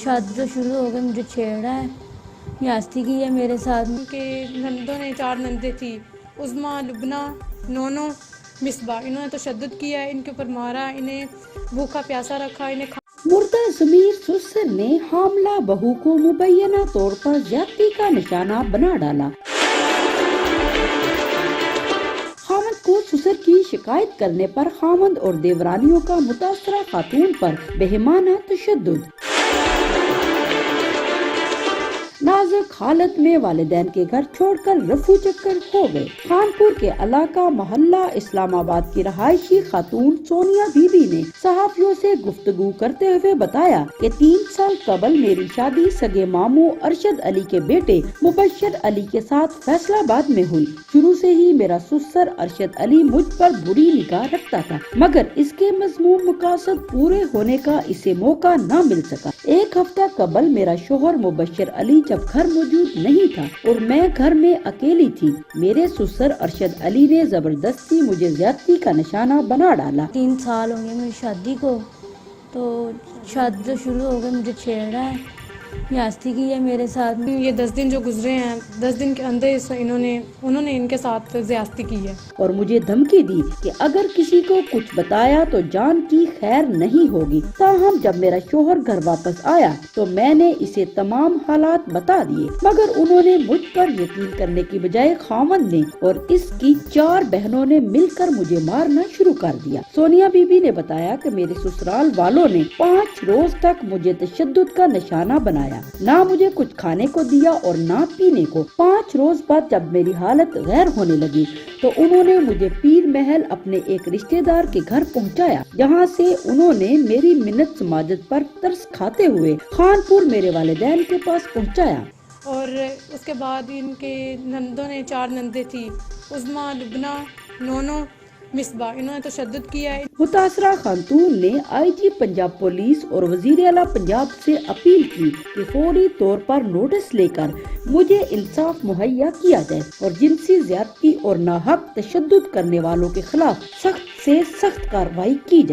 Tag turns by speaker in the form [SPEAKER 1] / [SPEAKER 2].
[SPEAKER 1] शादी तो शुरू हो गई, मुझे छेड़ा है, यास्ती की है मेरे साथ।
[SPEAKER 2] उनके नंदों ने 4 नंदे थी, उज़मा, लुबना, नोनो, मिसबा। इन्होंने तशद्दुद किया है, इनके ऊपर मारा, इन्हें भूखा प्यासा रखा, इन्हें
[SPEAKER 3] मुर्दा ज़मीर सुसर ने हामला बहू को मुबैना तौर पर ज्यादती का निशाना बना डाला। खामद को सुसर की शिकायत करने पर खामद और देवरानियों का मुतासरा खातून पर बेहमाना तशद्दुद। नाजुक हालत में वालिदैन के घर छोड़कर रफू चक्कर हो गए। खानपुर के इलाका मोहल्ला इस्लामाबाद की रहायशी खातून सोनिया बीबी ने सहाफियों से गुफ्तगू करते हुए बताया कि 3 साल कबल मेरी शादी सगे मामू अरशद अली के बेटे मुबश्शिर अली के साथ फैसलाबाद में हुई। शुरू से ही मेरा सुसर अरशद अली मुझ पर बुरी निगाह रखता था, मगर इसके मज़मूम मकासद पूरे होने का इसे मौका न मिल सका। 1 हफ्ता कबल मेरा शोहर मुबश्शिर अली जब घर मौजूद नहीं था और मैं घर में अकेली थी, मेरे सुसर अरशद अली ने जबरदस्ती मुझे ज्यादती का निशाना बना डाला।
[SPEAKER 1] 3 साल हो गए मेरी शादी को, तो शादी तो शुरू हो गई, मुझे छेड़ा है, यास्ती की है मेरे साथ।
[SPEAKER 2] ये 10 दिन जो गुजरे हैं, 10 दिन के अंदर उन्होंने इनके साथ ज्यादती की है
[SPEAKER 3] और मुझे धमकी दी कि अगर किसी को कुछ बताया तो जान की खैर नहीं होगी। ताहम जब मेरा शोहर घर वापस आया तो मैंने इसे तमाम हालात बता दिए, मगर उन्होंने मुझ पर यकीन करने की बजाय खामद ने और इसकी 4 बहनों ने मिलकर मुझे मारना शुरू कर दिया। सोनिया बीबी ने बताया कि मेरे ससुराल वालों ने 5 रोज तक मुझे तशद्दुद का निशाना बनाया, ना मुझे कुछ खाने को दिया और ना पीने को। 5 रोज बाद जब मेरी हालत गैर होने लगी तो उन्होंने मुझे पीर महल अपने एक रिश्तेदार के घर पहुंचाया, जहां से उन्होंने मेरी मिन्नत समाजत पर तरस खाते हुए खानपुर मेरे वालिदैन के पास पहुंचाया।
[SPEAKER 2] और उसके बाद इनके नंदों ने 4 नंदे थी, उज़मा, लुबना, नोनो, मिसबा। इन्होंने तशद्दुद किया है।
[SPEAKER 3] मुतासरा खातून ने IG पंजाब पुलिस और वजीर आला पंजाब से अपील की कि फौरी तौर पर नोटिस लेकर मुझे इंसाफ मुहैया किया जाए और जिनसी ज्यादती और नाहक तशद्दुद करने वालों के खिलाफ सख्त से सख्त कार्रवाई की जाए।